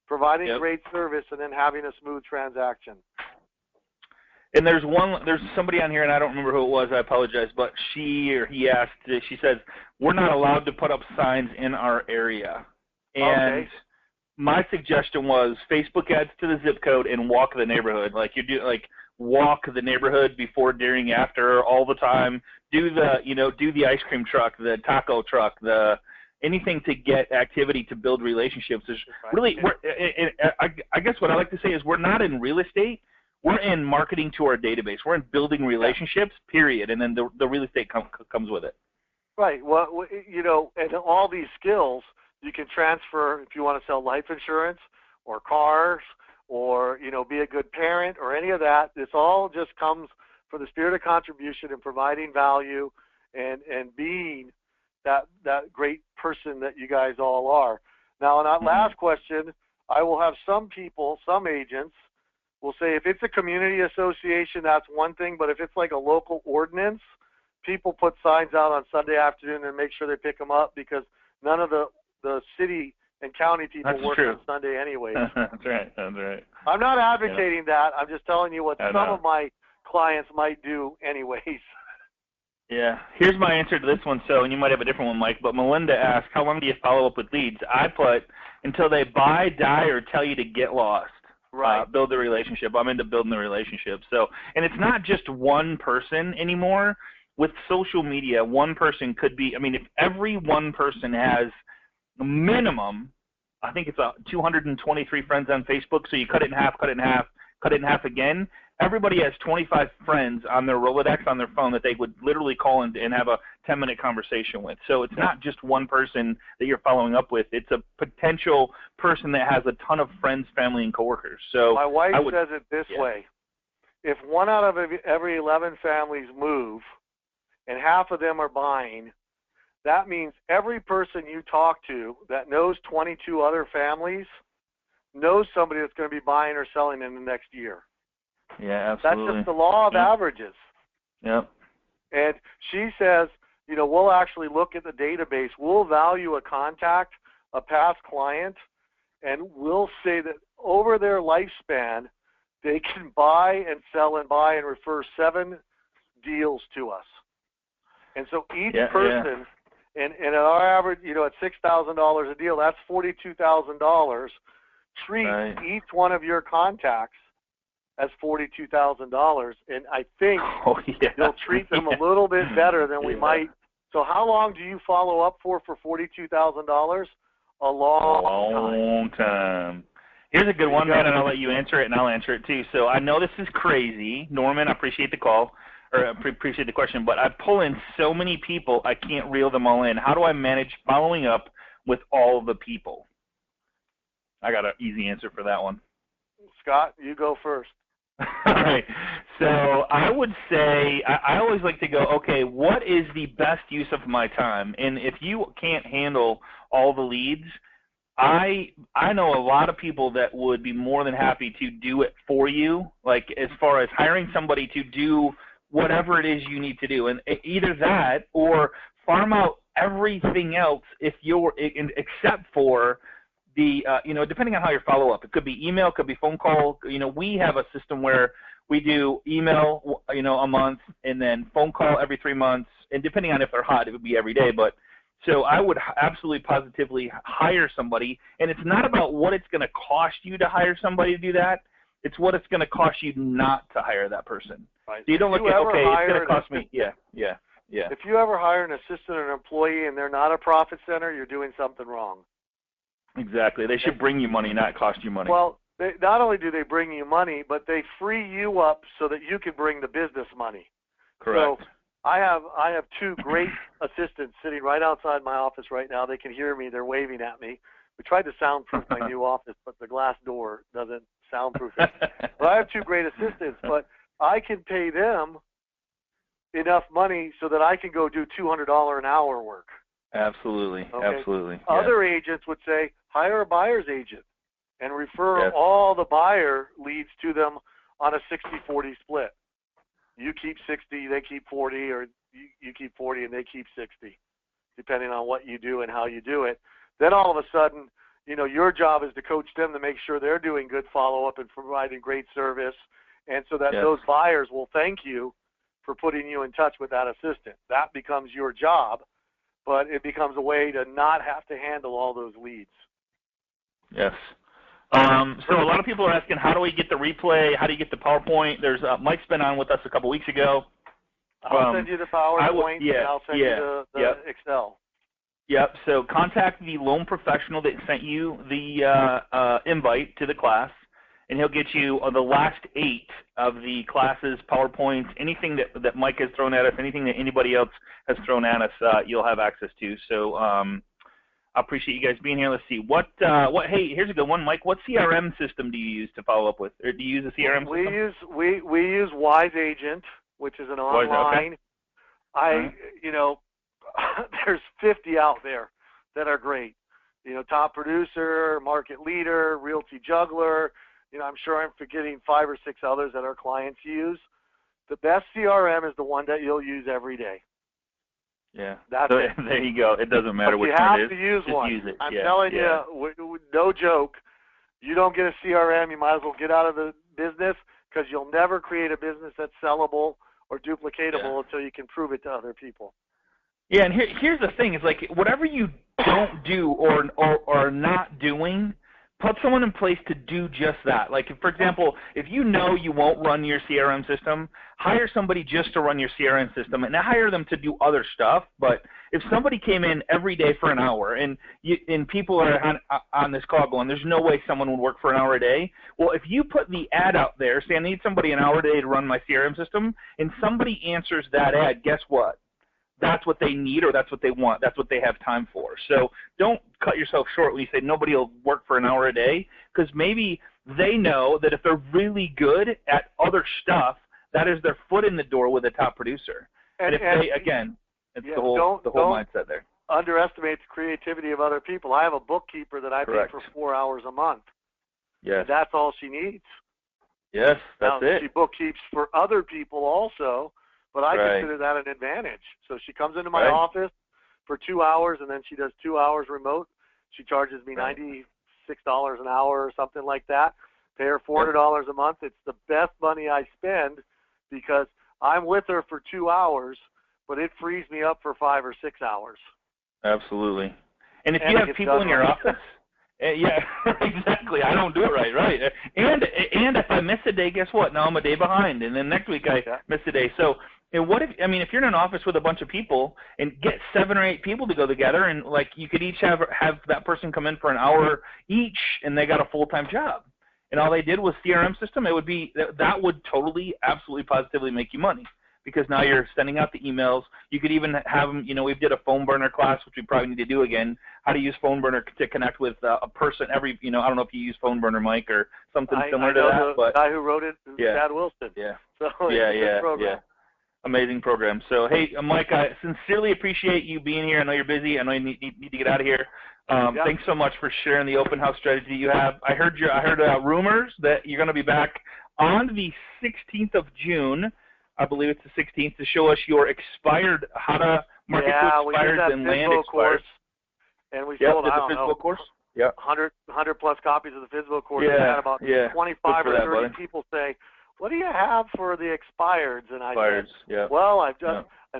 providing great service, and then having a smooth transaction. And there's somebody on here, and I don't remember who it was, I apologize, but she says, we're not allowed to put up signs in our area. And my suggestion was Facebook ads to the zip code and walk the neighborhood. Walk the neighborhood before, during, after, all the time. Do the ice cream truck, the taco truck, anything to get activity to build relationships. Is really, I guess what I like to say is we're not in real estate. We're in marketing to our database. We're in building relationships, period, and then the real estate comes with it. Right. Well, you know, and all these skills you can transfer if you want to sell life insurance or cars or, you know, be a good parent or any of that. This all just comes from the spirit of contribution and providing value and being that great person that you guys all are. Now, on that last question, I will have some people, some agents, will say if it's a community association, that's one thing, but if it's like a local ordinance, people put signs out on Sunday afternoon and make sure they pick them up because none of the city and county people work on Sunday anyway. That's right. I'm not advocating that. I'm just telling you what some of my clients might do anyways. Yeah. Here's my answer to this one, and you might have a different one, Mike, but Melinda asked, how long do you follow up with leads? I put until they buy, die, or tell you to get lost. Right. Build the relationship. I'm into building the relationship. So, and it's not just one person anymore. With social media, one person could be, I mean, if every one person has a minimum, I think it's 223 friends on Facebook, so you cut it in half, cut it in half again. Everybody has 25 friends on their Rolodex on their phone that they would literally call and have a 10-minute conversation with. So it's not just one person that you're following up with. It's a potential person that has a ton of friends, family, and coworkers. So my wife says it this way. If 1 out of every 11 families move and half of them are buying, that means every person you talk to that knows 22 other families knows somebody that's going to be buying or selling in the next year. Yeah, absolutely. That's just the law of averages. Yep. And she says, you know, we'll actually look at the database. We'll value a contact, a past client, and we'll say that over their lifespan, they can buy and sell and buy and refer 7 deals to us. And so each person, and at our average, you know, at $6,000 a deal, that's $42,000. Treat each one of your contacts as $42,000, and I think you'll treat them a little bit better than we might. So how long do you follow up for $42,000? A long time. Here's a good one, man, and I'll let you answer it, and I'll answer it too. So I know this is crazy. Norman, I appreciate the call, or appreciate the question, but I pull in so many people, I can't reel them all in. How do I manage following up with all the people? I got an easy answer for that one. Scott, you go first. All right. So I would say I always like to go, okay, what is the best use of my time? And if you can't handle all the leads, I know a lot of people that would be more than happy to do it for you, like as far as hiring somebody to do whatever it is you need to do. And either that or farm out everything else if you're except for the depending on how your follow up. It could be email, it could be phone call. We have a system where we do email a month and then phone call every 3 months, and depending on if they're hot, it would be every day. But so I would absolutely positively hire somebody, and it's not about what it's going to cost you to hire somebody to do that. It's what it's going to cost you not to hire that person. Right. So you don't look at, okay, it's going to cost me. Yeah. If you ever hire an assistant or an employee and they're not a profit center, you're doing something wrong. Exactly. They should bring you money, not cost you money. Well, not only do they bring you money, but they free you up so that you can bring the business money. Correct. So I have two great assistants sitting right outside my office right now. They can hear me. They're waving at me. We tried to soundproof my new office, but the glass door doesn't soundproof it. But I have two great assistants, but I can pay them enough money so that I can go do $200 an hour work. Absolutely. Okay? Absolutely. Other agents would say, hire a buyer's agent and refer all the buyer leads to them on a 60-40 split. You keep 60, they keep 40, or you keep 40 and they keep 60, depending on what you do and how you do it. Then all of a sudden, your job is to coach them to make sure they're doing good follow-up and providing great service, and so that those buyers will thank you for putting you in touch with that assistant. That becomes your job, but it becomes a way to not have to handle all those leads. Yes. So a lot of people are asking, how do we get the replay? How do you get the PowerPoint? There's Mike's been on with us a couple weeks ago. I'll send you the PowerPoint, and I'll send you the Excel. Yep. So contact the loan professional that sent you the invite to the class, and he'll get you the last 8 of the classes, PowerPoints, anything that Mike has thrown at us, anything that anybody else has thrown at us, you'll have access to. So I appreciate you guys being here. Let's see. Hey, here's a good one, Mike. What CRM system do you use to follow up with? Or do you use a CRM system? We use Wise Agent, which is an online. Okay. There's 50 out there that are great. Top Producer, Market Leader, Realty Juggler. I'm sure I'm forgetting 5 or 6 others that our clients use. The best CRM is the one that you'll use every day. Yeah. That's it. There you go. It doesn't matter which one it is. You have to use Just one. Use it. I'm telling you, no joke. You don't get a CRM, you might as well get out of the business, because you'll never create a business that's sellable or duplicatable until you can prove it to other people. Yeah, and here's the thing. It's like whatever you don't do or are not doing, put someone in place to do just that. Like, for example, if you know you won't run your CRM system, hire somebody just to run your CRM system, and hire them to do other stuff. But if somebody came in every day for an hour, and people are on this call going, there's no way someone would work for an hour a day. Well, if you put the ad out there, say I need somebody an hour a day to run my CRM system, and somebody answers that ad, guess what? That's what they need, or that's what they want. That's what they have time for. So don't cut yourself short when you say nobody will work for an hour a day, because maybe they know that if they're really good at other stuff, that is their foot in the door with a top producer. And if they, again, it's the whole mindset there. Underestimate the creativity of other people. I have a bookkeeper that I pay for 4 hours a month. Yes. That's all she needs. Yes, that's it. She bookkeeps for other people also. But I consider that an advantage. So she comes into my office for 2 hours, and then she does 2 hours remote. She charges me $96 an hour or something like that. Pay her $400 a month. It's the best money I spend, because I'm with her for 2 hours, but it frees me up for 5 or 6 hours. Absolutely. And if you have people in your office, Yeah, exactly. I don't do it right. And if I miss a day, guess what? Now I'm a day behind, and then next week I miss a day. So, what if, I mean, if you're in an office with a bunch of people and get 7 or 8 people to go together, and like you could each have that person come in for an hour each, and they got a full-time job, and all they did was CRM system, it would be that would totally, absolutely, positively make you money. Because now you're sending out the emails. You could even have them, we did a phone burner class, which we probably need to do again, how to use phone burner to connect with a person every, I don't know if you use phone burner, Mike, or something similar to that. I know the guy who wrote it is Chad Wilson. Yeah. So yeah. Amazing program. So, hey, Mike, I sincerely appreciate you being here. I know you're busy. I know you need to get out of here. Thanks so much for sharing the open house strategy you have. I heard rumors that you're going to be back on the 16th of June. I believe it's the 16th, to show us your expired, how to market to expireds and land expireds. And we sold, I don't know, course? 100 plus copies of the FSBO course. Yeah, we had about 25 or 30 people say, what do you have for the expireds? And I said, well, in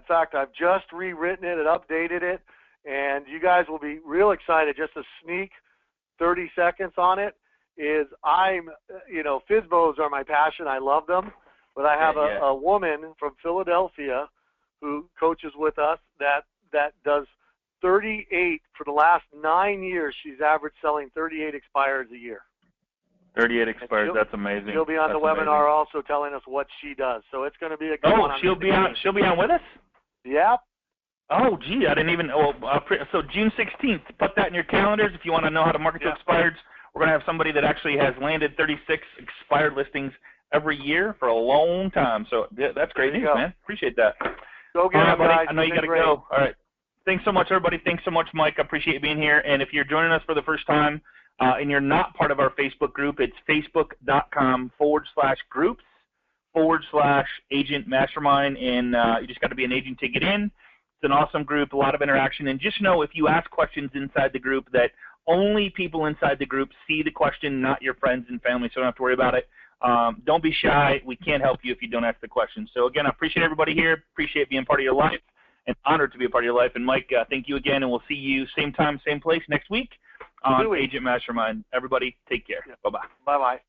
fact, I've just rewritten it and updated it, and you guys will be real excited. Just a sneak 30 seconds on it is FSBOs are my passion. I love them. But I have a woman from Philadelphia who coaches with us that does 38 for the last 9 years. She's averaged selling 38 expireds a year. 38 expireds. That's amazing. She'll be on the webinar also telling us what she does. So it's going to be a good one. She'll be on with us? Yep. Oh, gee, I didn't even. So June 16th. Put that in your calendars if you want to know how to market to expireds. We're going to have somebody that actually has landed 36 expired listings every year for a long time. So that's great news, man. Appreciate that. Go get it, buddy. I know you got to go. All right. Thanks so much, everybody. Thanks so much, Mike. I appreciate you being here. And if you're joining us for the first time and you're not part of our Facebook group, it's facebook.com/groups/agent mastermind. And you just got to be an agent to get in. It's an awesome group, a lot of interaction. And just know if you ask questions inside the group that only people inside the group see the question, not your friends and family, so don't have to worry about it. Don't be shy. We can't help you if you don't ask the question. So, again, I appreciate everybody here. Appreciate being part of your life, and honored to be a part of your life. And, Mike, thank you again, and we'll see you same time, same place next week on Agent Mastermind. Everybody, take care. Bye-bye. Bye-bye.